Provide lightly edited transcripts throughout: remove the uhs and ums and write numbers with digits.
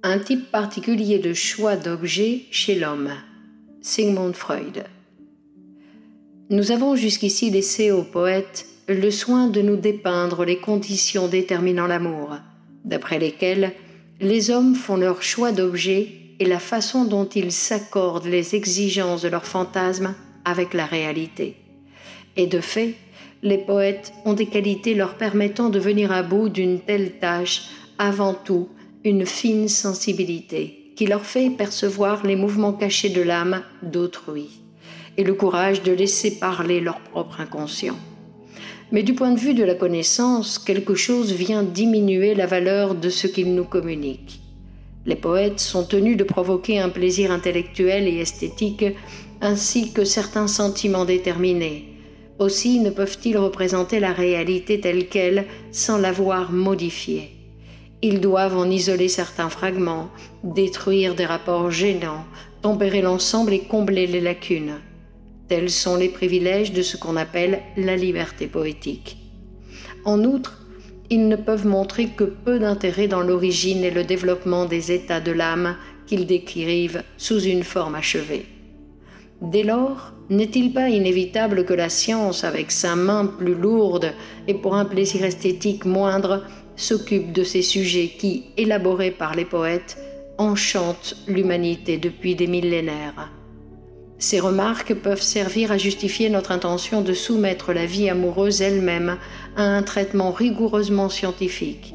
Un type particulier de choix d'objet chez l'homme. Sigmund Freud. Nous avons jusqu'ici laissé aux poètes le soin de nous dépeindre les conditions déterminant l'amour, d'après lesquelles les hommes font leur choix d'objet et la façon dont ils s'accordent les exigences de leurs fantasmes avec la réalité. Et de fait, les poètes ont des qualités leur permettant de venir à bout d'une telle tâche, avant tout une fine sensibilité qui leur fait percevoir les mouvements cachés de l'âme d'autrui et le courage de laisser parler leur propre inconscient. Mais du point de vue de la connaissance, quelque chose vient diminuer la valeur de ce qu'ils nous communiquent. Les poètes sont tenus de provoquer un plaisir intellectuel et esthétique ainsi que certains sentiments déterminés. Aussi ne peuvent-ils représenter la réalité telle qu'elle sans l'avoir modifiée. Ils doivent en isoler certains fragments, détruire des rapports gênants, tempérer l'ensemble et combler les lacunes. Tels sont les privilèges de ce qu'on appelle la liberté poétique. En outre, ils ne peuvent montrer que peu d'intérêt dans l'origine et le développement des états de l'âme qu'ils décrivent sous une forme achevée. Dès lors, n'est-il pas inévitable que la science, avec sa main plus lourde et pour un plaisir esthétique moindre, s'occupe de ces sujets qui, élaborés par les poètes, enchantent l'humanité depuis des millénaires. Ces remarques peuvent servir à justifier notre intention de soumettre la vie amoureuse elle-même à un traitement rigoureusement scientifique.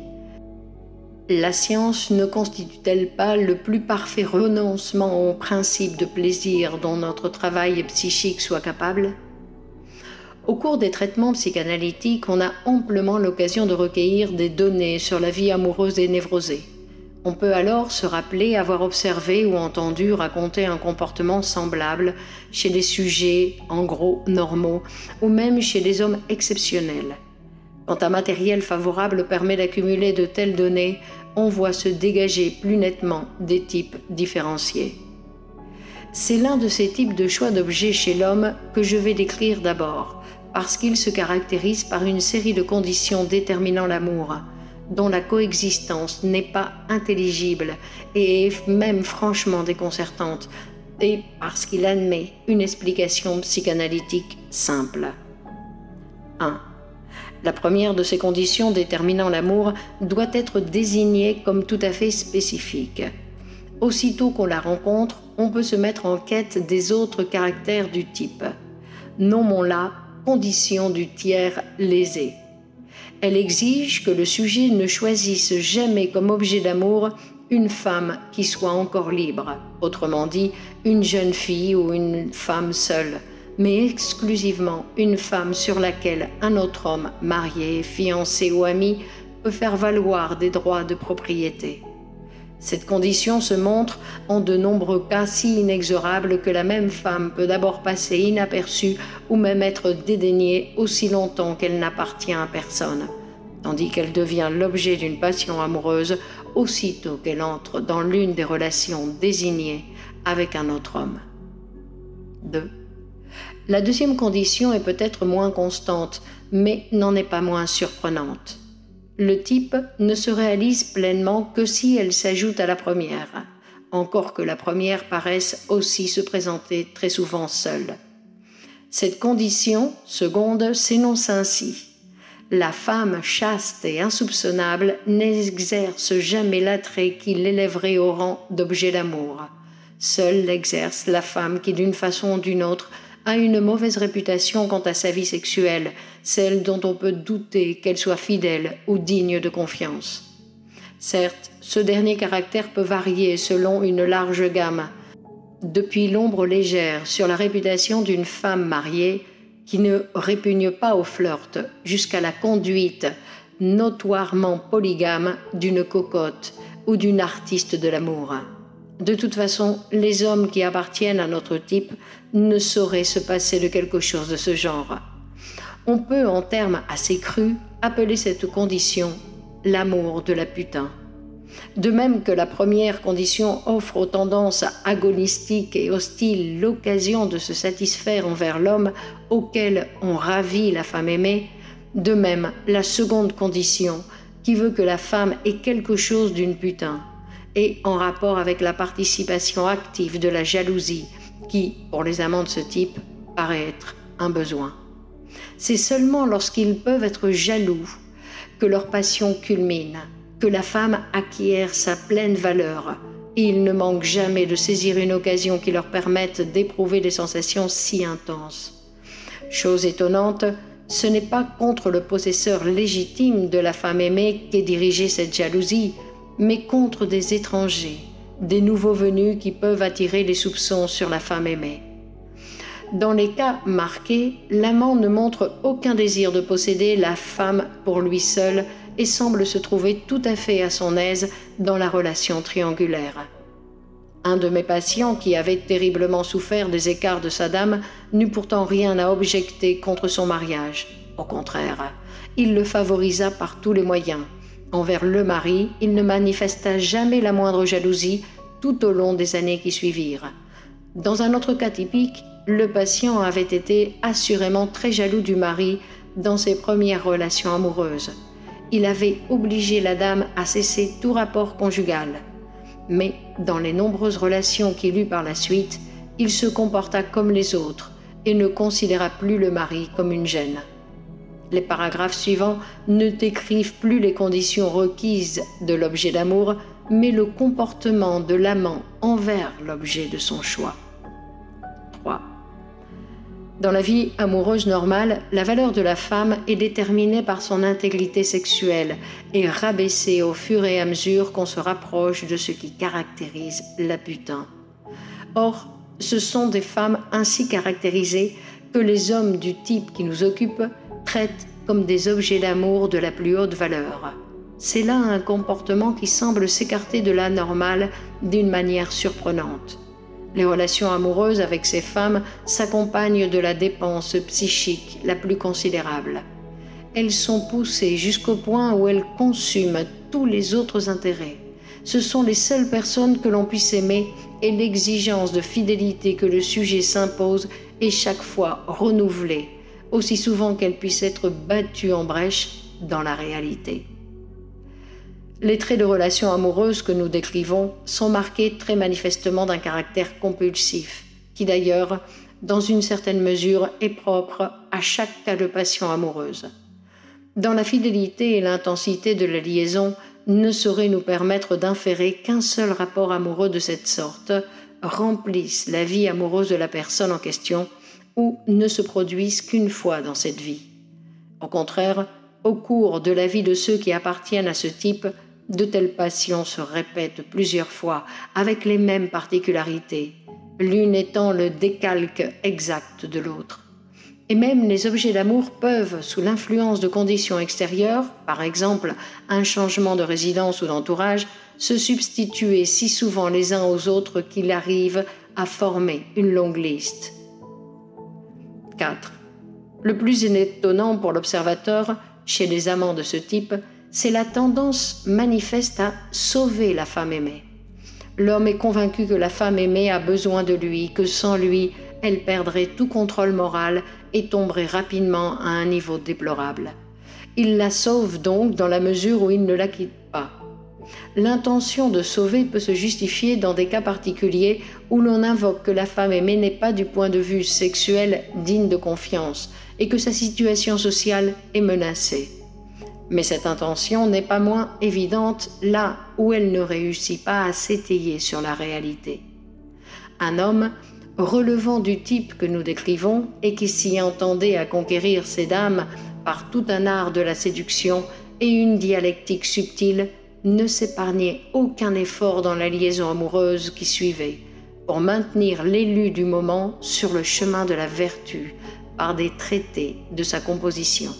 La science ne constitue-t-elle pas le plus parfait renoncement au principe de plaisir dont notre travail psychique soit capable ? Au cours des traitements psychanalytiques, on a amplement l'occasion de recueillir des données sur la vie amoureuse des névrosés. On peut alors se rappeler avoir observé ou entendu raconter un comportement semblable chez des sujets, en gros, normaux, ou même chez des hommes exceptionnels. Quand un matériel favorable permet d'accumuler de telles données, on voit se dégager plus nettement des types différenciés. C'est l'un de ces types de choix d'objets chez l'homme que je vais décrire d'abord, parce qu'il se caractérise par une série de conditions déterminant l'amour, dont la coexistence n'est pas intelligible et est même franchement déconcertante, et parce qu'il admet une explication psychanalytique simple. 1. La première de ces conditions déterminant l'amour doit être désignée comme tout à fait spécifique. Aussitôt qu'on la rencontre, on peut se mettre en quête des autres caractères du type. Nommons-la condition du tiers lésé. Elle exige que le sujet ne choisisse jamais comme objet d'amour une femme qui soit encore libre, autrement dit, une jeune fille ou une femme seule, mais exclusivement une femme sur laquelle un autre homme, marié, fiancé ou ami, peut faire valoir des droits de propriété. Cette condition se montre en de nombreux cas si inexorable que la même femme peut d'abord passer inaperçue ou même être dédaignée aussi longtemps qu'elle n'appartient à personne, tandis qu'elle devient l'objet d'une passion amoureuse aussitôt qu'elle entre dans l'une des relations désignées avec un autre homme. 2. La deuxième condition est peut-être moins constante, mais n'en est pas moins surprenante. Le type ne se réalise pleinement que si elle s'ajoute à la première, encore que la première paraisse aussi se présenter très souvent seule. Cette condition, seconde, s'énonce ainsi. La femme chaste et insoupçonnable n'exerce jamais l'attrait qui l'élèverait au rang d'objet d'amour. Seule l'exerce la femme qui, d'une façon ou d'une autre, a une mauvaise réputation quant à sa vie sexuelle, celle dont on peut douter qu'elle soit fidèle ou digne de confiance. Certes, ce dernier caractère peut varier selon une large gamme, depuis l'ombre légère sur la réputation d'une femme mariée qui ne répugne pas au flirt, jusqu'à la conduite notoirement polygame d'une cocotte ou d'une artiste de l'amour. De toute façon, les hommes qui appartiennent à notre type ne sauraient se passer de quelque chose de ce genre. On peut, en termes assez crus, appeler cette condition l'amour de la putain. De même que la première condition offre aux tendances agonistiques et hostiles l'occasion de se satisfaire envers l'homme auquel on ravit la femme aimée, de même la seconde condition, qui veut que la femme ait quelque chose d'une putain, est en rapport avec la participation active de la jalousie qui, pour les amants de ce type, paraît être un besoin. C'est seulement lorsqu'ils peuvent être jaloux que leur passion culmine, que la femme acquiert sa pleine valeur, et ils ne manquent jamais de saisir une occasion qui leur permette d'éprouver des sensations si intenses. Chose étonnante, ce n'est pas contre le possesseur légitime de la femme aimée qu'est dirigée cette jalousie, mais contre des étrangers, des nouveaux venus qui peuvent attirer les soupçons sur la femme aimée. Dans les cas marqués, l'amant ne montre aucun désir de posséder la femme pour lui seul et semble se trouver tout à fait à son aise dans la relation triangulaire. Un de mes patients, qui avait terriblement souffert des écarts de sa dame, n'eut pourtant rien à objecter contre son mariage. Au contraire, il le favorisa par tous les moyens. Envers le mari, il ne manifesta jamais la moindre jalousie tout au long des années qui suivirent. Dans un autre cas typique, le patient avait été assurément très jaloux du mari dans ses premières relations amoureuses. Il avait obligé la dame à cesser tout rapport conjugal. Mais dans les nombreuses relations qu'il eut par la suite, il se comporta comme les autres et ne considéra plus le mari comme une gêne. Les paragraphes suivants ne décrivent plus les conditions requises de l'objet d'amour, mais le comportement de l'amant envers l'objet de son choix. 3. Dans la vie amoureuse normale, la valeur de la femme est déterminée par son intégrité sexuelle et rabaissée au fur et à mesure qu'on se rapproche de ce qui caractérise la putain. Or, ce sont des femmes ainsi caractérisées que les hommes du type qui nous occupe traitent comme des objets d'amour de la plus haute valeur. C'est là un comportement qui semble s'écarter de la normale d'une manière surprenante. Les relations amoureuses avec ces femmes s'accompagnent de la dépense psychique la plus considérable. Elles sont poussées jusqu'au point où elles consument tous les autres intérêts. Ce sont les seules personnes que l'on puisse aimer et l'exigence de fidélité que le sujet s'impose est chaque fois renouvelée, aussi souvent qu'elle puisse être battue en brèche dans la réalité. Les traits de relations amoureuses que nous décrivons sont marqués très manifestement d'un caractère compulsif, qui d'ailleurs, dans une certaine mesure, est propre à chaque cas de passion amoureuse. Dans la fidélité et l'intensité de la liaison ne saurait nous permettre d'inférer qu'un seul rapport amoureux de cette sorte remplisse la vie amoureuse de la personne en question ou ne se produise qu'une fois dans cette vie. Au contraire, au cours de la vie de ceux qui appartiennent à ce type, de telles passions se répètent plusieurs fois avec les mêmes particularités, l'une étant le décalque exact de l'autre. Et même les objets d'amour peuvent, sous l'influence de conditions extérieures, par exemple un changement de résidence ou d'entourage, se substituer si souvent les uns aux autres qu'il arrive à former une longue liste. 4. Le plus étonnant pour l'observateur, chez les amants de ce type, c'est la tendance manifeste à sauver la femme aimée. L'homme est convaincu que la femme aimée a besoin de lui, que sans lui, elle perdrait tout contrôle moral et tomberait rapidement à un niveau déplorable. Il la sauve donc dans la mesure où il ne la quitte pas. L'intention de sauver peut se justifier dans des cas particuliers où l'on invoque que la femme aimée n'est pas du point de vue sexuel digne de confiance et que sa situation sociale est menacée. Mais cette intention n'est pas moins évidente là où elle ne réussit pas à s'étayer sur la réalité. Un homme relevant du type que nous décrivons et qui s'y entendait à conquérir ces dames par tout un art de la séduction et une dialectique subtile, ne s'épargnait aucun effort dans la liaison amoureuse qui suivait, pour maintenir l'élu du moment sur le chemin de la vertu par des traités de sa composition.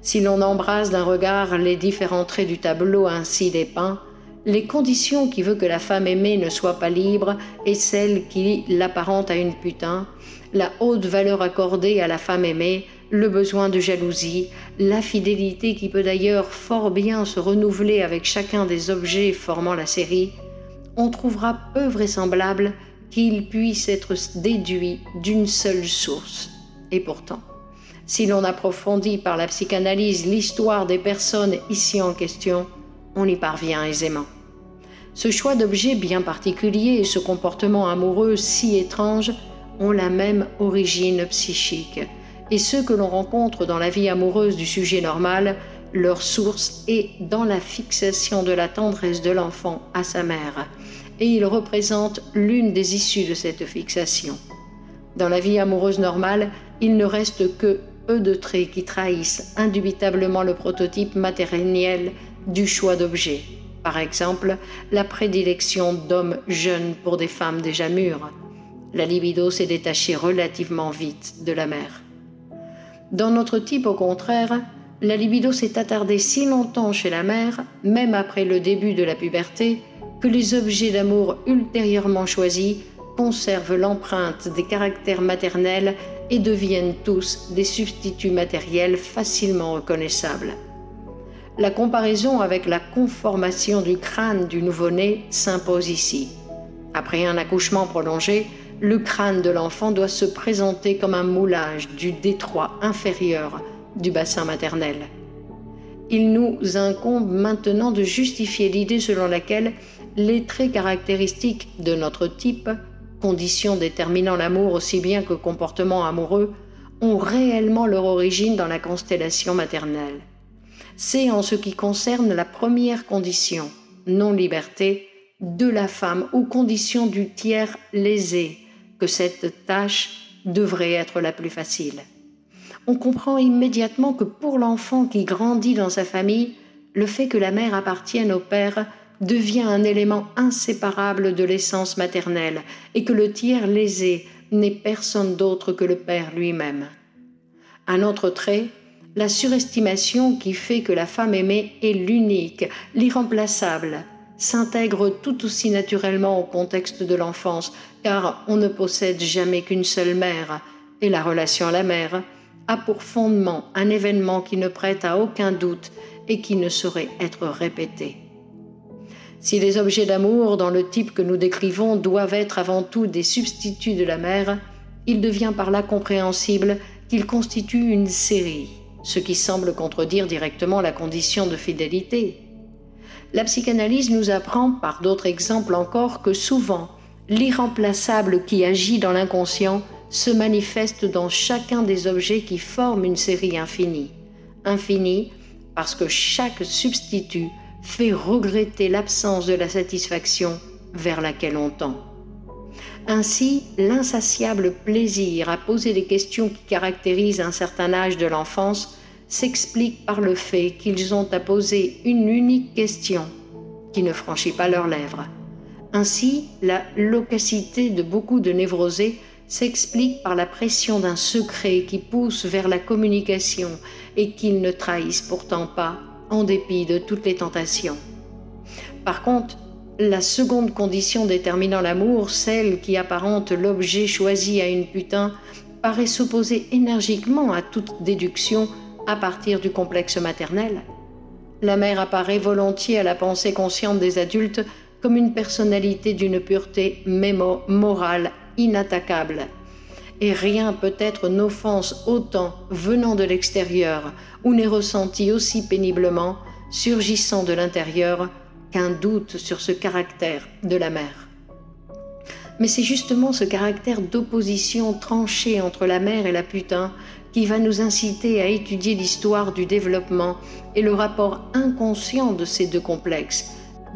Si l'on embrasse d'un regard les différents traits du tableau ainsi dépeint, les conditions qui veulent que la femme aimée ne soit pas libre et celles qui l'apparentent à une putain, la haute valeur accordée à la femme aimée, le besoin de jalousie, la fidélité qui peut d'ailleurs fort bien se renouveler avec chacun des objets formant la série, on trouvera peu vraisemblable qu'il puisse être déduit d'une seule source. Et pourtant, si l'on approfondit par la psychanalyse l'histoire des personnes ici en question, on y parvient aisément. Ce choix d'objet bien particulier et ce comportement amoureux si étrange ont la même origine psychique. Et ceux que l'on rencontre dans la vie amoureuse du sujet normal, leur source est dans la fixation de la tendresse de l'enfant à sa mère. Et ils représentent l'une des issues de cette fixation. Dans la vie amoureuse normale, il ne reste que peu de traits qui trahissent indubitablement le prototype matériel du choix d'objet. Par exemple, la prédilection d'hommes jeunes pour des femmes déjà mûres. La libido s'est détachée relativement vite de la mère. Dans notre type, au contraire, la libido s'est attardée si longtemps chez la mère, même après le début de la puberté, que les objets d'amour ultérieurement choisis conservent l'empreinte des caractères maternels et deviennent tous des substituts matériels facilement reconnaissables. La comparaison avec la conformation du crâne du nouveau-né s'impose ici. Après un accouchement prolongé, le crâne de l'enfant doit se présenter comme un moulage du détroit inférieur du bassin maternel. Il nous incombe maintenant de justifier l'idée selon laquelle les traits caractéristiques de notre type, conditions déterminant l'amour aussi bien que comportement amoureux, ont réellement leur origine dans la constellation maternelle. C'est en ce qui concerne la première condition, non-liberté, de la femme ou condition du tiers lésé, que cette tâche devrait être la plus facile. On comprend immédiatement que pour l'enfant qui grandit dans sa famille, le fait que la mère appartienne au père devient un élément inséparable de l'essence maternelle et que le tiers lésé n'est personne d'autre que le père lui-même. Un autre trait, la surestimation qui fait que la femme aimée est l'unique, l'irremplaçable, s'intègre tout aussi naturellement au contexte de l'enfance, car on ne possède jamais qu'une seule mère, et la relation à la mère a pour fondement un événement qui ne prête à aucun doute et qui ne saurait être répété. Si les objets d'amour dans le type que nous décrivons doivent être avant tout des substituts de la mère, il devient par là compréhensible qu'ils constituent une série, ce qui semble contredire directement la condition de fidélité. La psychanalyse nous apprend, par d'autres exemples encore, que souvent, l'irremplaçable qui agit dans l'inconscient se manifeste dans chacun des objets qui forment une série infinie. Infinie parce que chaque substitut fait regretter l'absence de la satisfaction vers laquelle on tend. Ainsi, l'insatiable plaisir à poser les questions qui caractérisent un certain âge de l'enfance s'explique par le fait qu'ils ont à poser une unique question qui ne franchit pas leurs lèvres. Ainsi, la loquacité de beaucoup de névrosés s'explique par la pression d'un secret qui pousse vers la communication et qu'ils ne trahissent pourtant pas en dépit de toutes les tentations. Par contre, la seconde condition déterminant l'amour, celle qui apparente l'objet choisi à une putain, paraît s'opposer énergiquement à toute déduction à partir du complexe maternel. La mère apparaît volontiers à la pensée consciente des adultes comme une personnalité d'une pureté morale inattaquable. Et rien peut-être n'offense autant venant de l'extérieur ou n'est ressenti aussi péniblement, surgissant de l'intérieur, qu'un doute sur ce caractère de la mère. Mais c'est justement ce caractère d'opposition tranchée entre la mère et la putain qui va nous inciter à étudier l'histoire du développement et le rapport inconscient de ces deux complexes,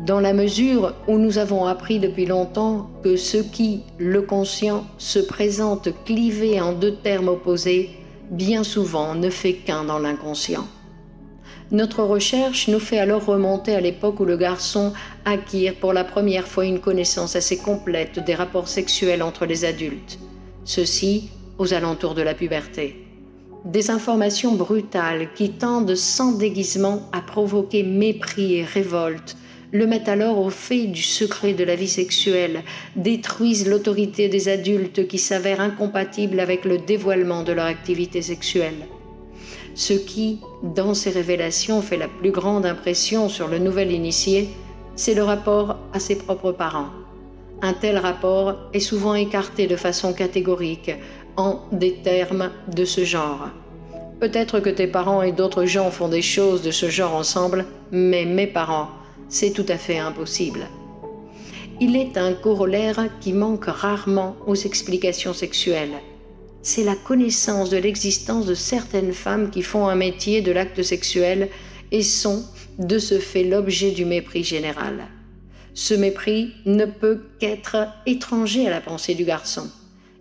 dans la mesure où nous avons appris depuis longtemps que ce qui, le conscient, se présente clivé en deux termes opposés, bien souvent ne fait qu'un dans l'inconscient. Notre recherche nous fait alors remonter à l'époque où le garçon acquiert pour la première fois une connaissance assez complète des rapports sexuels entre les adultes, ceci aux alentours de la puberté. Des informations brutales qui tendent sans déguisement à provoquer mépris et révolte le mettent alors au fait du secret de la vie sexuelle, détruisent l'autorité des adultes qui s'avèrent incompatibles avec le dévoilement de leur activité sexuelle. Ce qui, dans ces révélations, fait la plus grande impression sur le nouvel initié, c'est le rapport à ses propres parents. Un tel rapport est souvent écarté de façon catégorique en des termes de ce genre. Peut-être que tes parents et d'autres gens font des choses de ce genre ensemble, mais mes parents, c'est tout à fait impossible. il est un corollaire qui manque rarement aux explications sexuelles. C'est la connaissance de l'existence de certaines femmes qui font un métier de l'acte sexuel et sont, de ce fait, l'objet du mépris général. Ce mépris ne peut qu'être étranger à la pensée du garçon.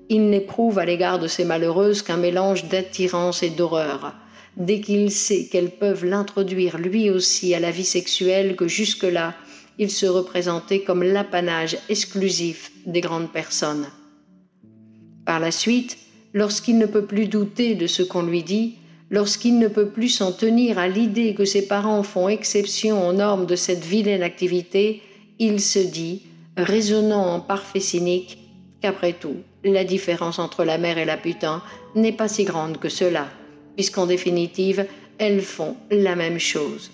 Il n'éprouve à l'égard de ces malheureuses qu'un mélange d'attirance et d'horreur, dès qu'il sait qu'elles peuvent l'introduire lui aussi à la vie sexuelle que jusque-là, il se représentait comme l'apanage exclusif des grandes personnes. Par la suite, lorsqu'il ne peut plus douter de ce qu'on lui dit, lorsqu'il ne peut plus s'en tenir à l'idée que ses parents font exception aux normes de cette vilaine activité, il se dit, raisonnant en parfait cynique, qu'après tout, la différence entre la mère et la putain n'est pas si grande que cela, puisqu'en définitive, elles font la même chose.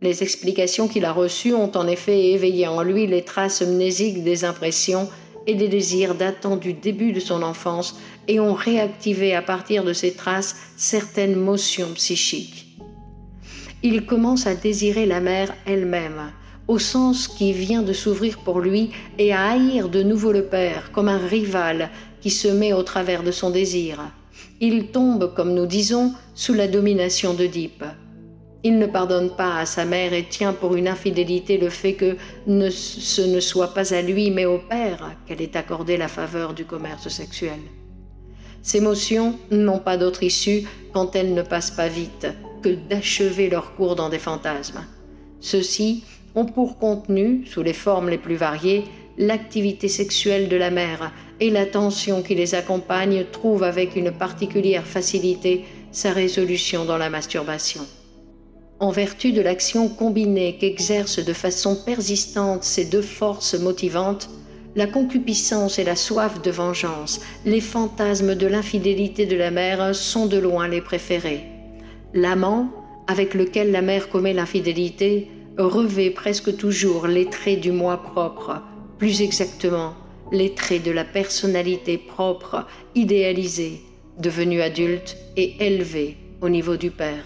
Les explications qu'il a reçues ont en effet éveillé en lui les traces mnésiques des impressions et des désirs datant du début de son enfance et ont réactivé à partir de ces traces certaines motions psychiques. Il commence à désirer la mère elle-même, au sens qui vient de s'ouvrir pour lui, et à haïr de nouveau le père comme un rival qui se met au travers de son désir. Il tombe, comme nous disons, sous la domination d'Œdipe. Il ne pardonne pas à sa mère et tient pour une infidélité le fait que ce ne soit pas à lui mais au père qu'elle ait accordé la faveur du commerce sexuel. Ces motions n'ont pas d'autre issue quand elles ne passent pas vite que d'achever leur cours dans des fantasmes. Ceux-ci ont pour contenu, sous les formes les plus variées, l'activité sexuelle de la mère et la tension qui les accompagne trouve avec une particulière facilité sa résolution dans la masturbation. En vertu de l'action combinée qu'exercent de façon persistante ces deux forces motivantes, la concupiscence et la soif de vengeance, les fantasmes de l'infidélité de la mère sont de loin les préférés. L'amant, avec lequel la mère commet l'infidélité, revêt presque toujours les traits du moi propre, plus exactement les traits de la personnalité propre, idéalisée, devenue adulte et élevée au niveau du père.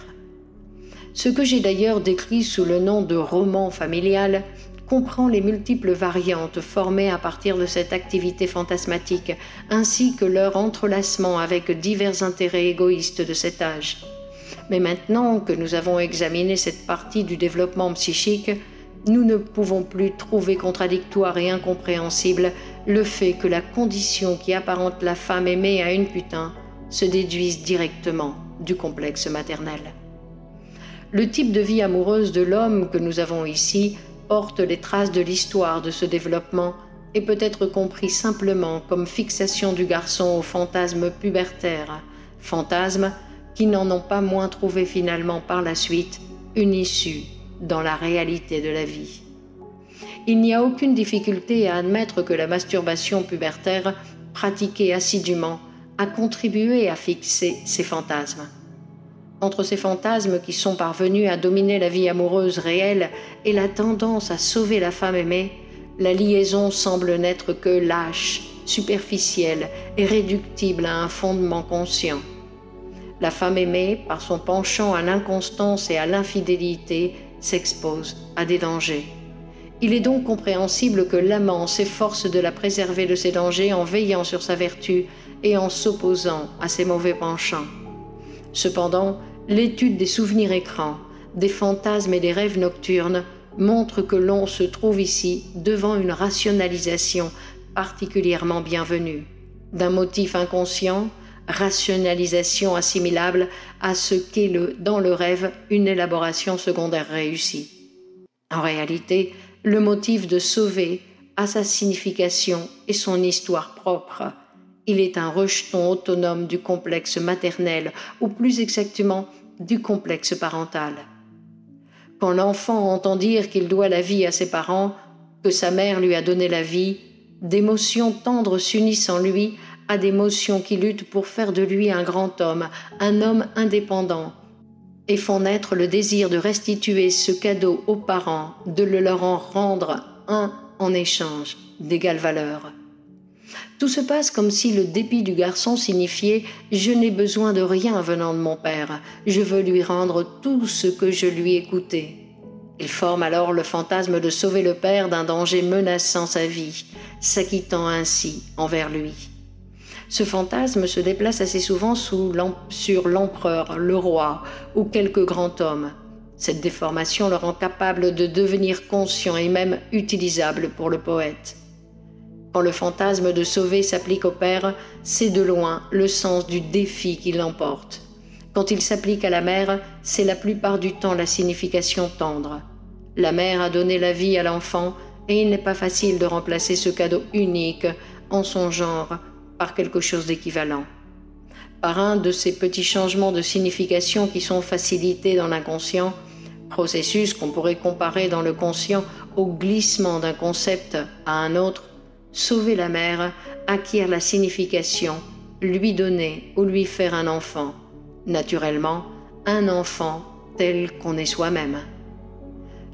Ce que j'ai d'ailleurs décrit sous le nom de roman familial comprend les multiples variantes formées à partir de cette activité fantasmatique, ainsi que leur entrelacement avec divers intérêts égoïstes de cet âge. Mais maintenant que nous avons examiné cette partie du développement psychique, nous ne pouvons plus trouver contradictoire et incompréhensible le fait que la condition qui apparente la femme aimée à une putain se déduise directement du complexe maternel. Le type de vie amoureuse de l'homme que nous avons ici porte les traces de l'histoire de ce développement et peut être compris simplement comme fixation du garçon aux fantasmes pubertaires, fantasmes qui n'en ont pas moins trouvé finalement par la suite une issue dans la réalité de la vie. Il n'y a aucune difficulté à admettre que la masturbation pubertaire, pratiquée assidûment, a contribué à fixer ces fantasmes. Entre ces fantasmes qui sont parvenus à dominer la vie amoureuse réelle et la tendance à sauver la femme aimée, la liaison semble n'être que lâche, superficielle et réductible à un fondement conscient. La femme aimée, par son penchant à l'inconstance et à l'infidélité, s'expose à des dangers. Il est donc compréhensible que l'amant s'efforce de la préserver de ces dangers en veillant sur sa vertu et en s'opposant à ses mauvais penchants. Cependant, l'étude des souvenirs écrans, des fantasmes et des rêves nocturnes montre que l'on se trouve ici devant une rationalisation particulièrement bienvenue, d'un motif inconscient, rationalisation assimilable à ce qu'est dans le rêve une élaboration secondaire réussie. En réalité, le motif de sauver a sa signification et son histoire propre. Il est un rejeton autonome du complexe maternel, ou plus exactement du complexe parental. Quand l'enfant entend dire qu'il doit la vie à ses parents, que sa mère lui a donné la vie, d'émotions tendres s'unissent en lui à des motions qui luttent pour faire de lui un grand homme, un homme indépendant, et font naître le désir de restituer ce cadeau aux parents, de le leur en rendre un en échange d'égale valeur. Tout se passe comme si le dépit du garçon signifiait « Je n'ai besoin de rien venant de mon père, je veux lui rendre tout ce que je lui ai coûté ». Il forme alors le fantasme de sauver le père d'un danger menaçant sa vie, s'acquittant ainsi envers lui. Ce fantasme se déplace assez souvent sur l'empereur, le roi ou quelque grand homme. Cette déformation le rend capable de devenir conscient et même utilisable pour le poète. Quand le fantasme de sauver s'applique au père, c'est de loin le sens du défi qui l'emporte. Quand il s'applique à la mère, c'est la plupart du temps la signification tendre. La mère a donné la vie à l'enfant et il n'est pas facile de remplacer ce cadeau unique en son genre par quelque chose d'équivalent. Par un de ces petits changements de signification qui sont facilités dans l'inconscient, processus qu'on pourrait comparer dans le conscient au glissement d'un concept à un autre, sauver la mère acquiert la signification lui donner ou lui faire un enfant, naturellement un enfant tel qu'on est soi-même.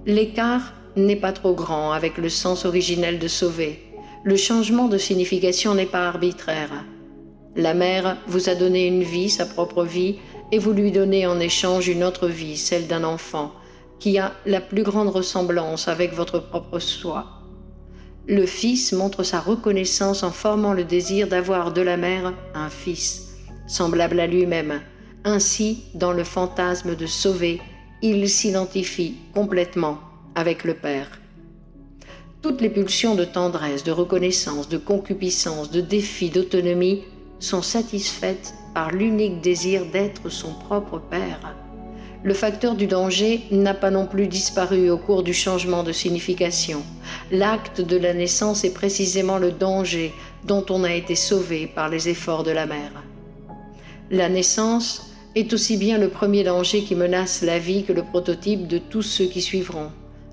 L'écart n'est pas trop grand avec le sens originel de sauver. Le changement de signification n'est pas arbitraire. La mère vous a donné une vie, sa propre vie, et vous lui donnez en échange une autre vie, celle d'un enfant, qui a la plus grande ressemblance avec votre propre soi. Le fils montre sa reconnaissance en formant le désir d'avoir de la mère un fils, semblable à lui-même. Ainsi, dans le fantasme de sauver, il s'identifie complètement avec le père. Toutes les pulsions de tendresse, de reconnaissance, de concupiscence, de défi, d'autonomie sont satisfaites par l'unique désir d'être son propre père. Le facteur du danger n'a pas non plus disparu au cours du changement de signification. L'acte de la naissance est précisément le danger dont on a été sauvé par les efforts de la mère. La naissance est aussi bien le premier danger qui menace la vie que le prototype de tous ceux qui suivront,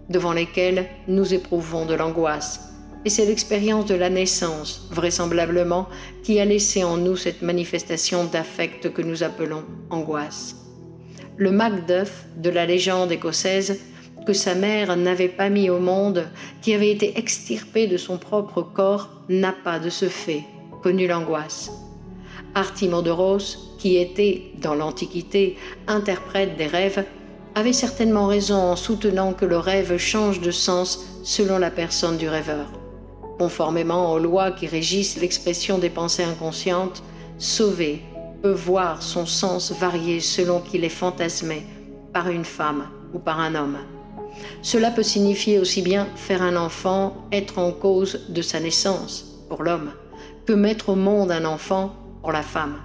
devant lesquels nous éprouvons de l'angoisse. Et c'est l'expérience de la naissance, vraisemblablement, qui a laissé en nous cette manifestation d'affect que nous appelons angoisse. Le Macduff de la légende écossaise, que sa mère n'avait pas mis au monde, qui avait été extirpé de son propre corps, n'a pas de ce fait connu l'angoisse. Artimodoros, qui était, dans l'Antiquité, interprète des rêves, avait certainement raison en soutenant que le rêve change de sens selon la personne du rêveur. Conformément aux lois qui régissent l'expression des pensées inconscientes, sauvé peut voir son sens varier selon qu'il est fantasmé par une femme ou par un homme. Cela peut signifier aussi bien faire un enfant, être en cause de sa naissance, pour l'homme, que mettre au monde un enfant, pour la femme.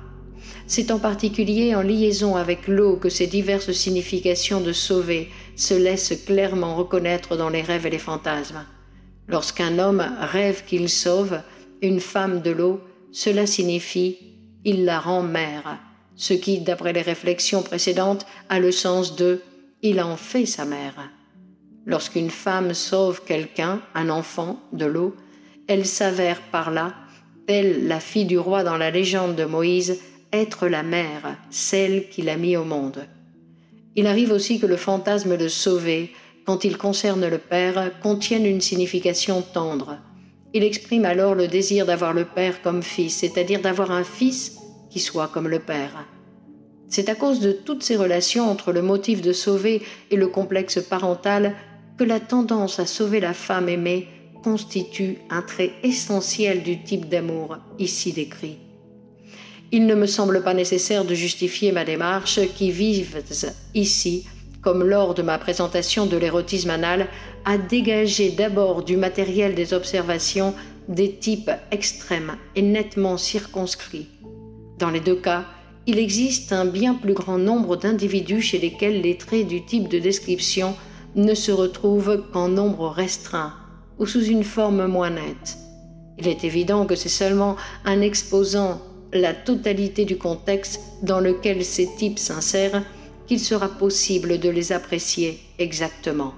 C'est en particulier en liaison avec l'eau que ces diverses significations de sauver se laissent clairement reconnaître dans les rêves et les fantasmes. Lorsqu'un homme rêve qu'il sauve une femme de l'eau, cela signifie « il la rend mère », ce qui, d'après les réflexions précédentes, a le sens de « il en fait sa mère ». Lorsqu'une femme sauve quelqu'un, un enfant, de l'eau, elle s'avère par là, telle la fille du roi dans la légende de Moïse, être la mère, celle qui l'a mis au monde. Il arrive aussi que le fantasme de sauver, quand il concerne le père, contienne une signification tendre. Il exprime alors le désir d'avoir le père comme fils, c'est-à-dire d'avoir un fils qui soit comme le père. C'est à cause de toutes ces relations entre le motif de sauver et le complexe parental que la tendance à sauver la femme aimée constitue un trait essentiel du type d'amour ici décrit. Il ne me semble pas nécessaire de justifier ma démarche qui vise ici, comme lors de ma présentation de l'érotisme anal, à dégager d'abord du matériel des observations des types extrêmes et nettement circonscrits. Dans les deux cas, il existe un bien plus grand nombre d'individus chez lesquels les traits du type de description ne se retrouvent qu'en nombre restreint ou sous une forme moins nette. Il est évident que c'est seulement en exposant la totalité du contexte dans lequel ces types s'insèrent qu'il sera possible de les apprécier exactement.